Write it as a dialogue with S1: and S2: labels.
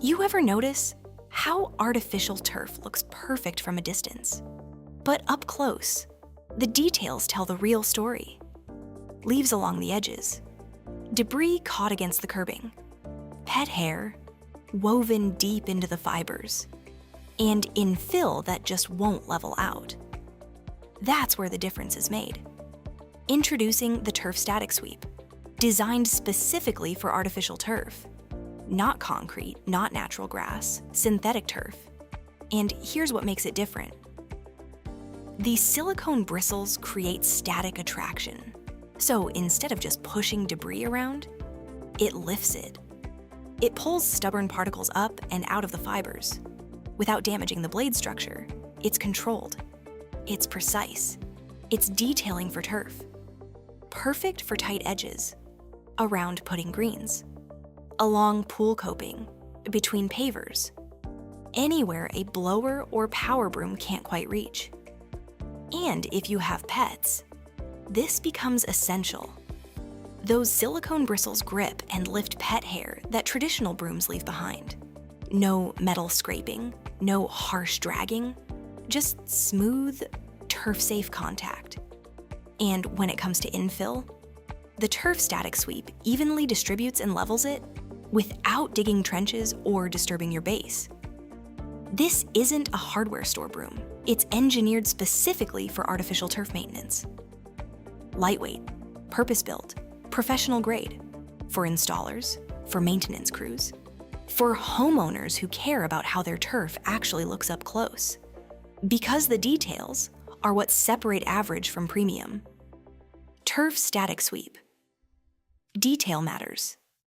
S1: You ever notice how artificial turf looks perfect from a distance? But up close, the details tell the real story. Leaves along the edges, debris caught against the curbing, pet hair woven deep into the fibers, and infill that just won't level out. That's where the difference is made. Introducing the Turf Static Sweep, designed specifically for artificial turf. Not concrete, not natural grass, synthetic turf. And here's what makes it different. The silicone bristles create static attraction. So instead of just pushing debris around, it lifts it. It pulls stubborn particles up and out of the fibers. Without damaging the blade structure, it's controlled. It's precise. It's detailing for turf. Perfect for tight edges, around putting greens, along pool coping, between pavers, anywhere a blower or power broom can't quite reach. And if you have pets, this becomes essential. Those silicone bristles grip and lift pet hair that traditional brooms leave behind. No metal scraping, no harsh dragging, just smooth, turf-safe contact. And when it comes to infill, the Turf Static Sweep evenly distributes and levels it without digging trenches or disturbing your base. This isn't a hardware store broom. It's engineered specifically for artificial turf maintenance. Lightweight, purpose-built, professional grade, for installers, for maintenance crews, for homeowners who care about how their turf actually looks up close. Because the details are what separate average from premium. Turf Static Sweep. Detail matters.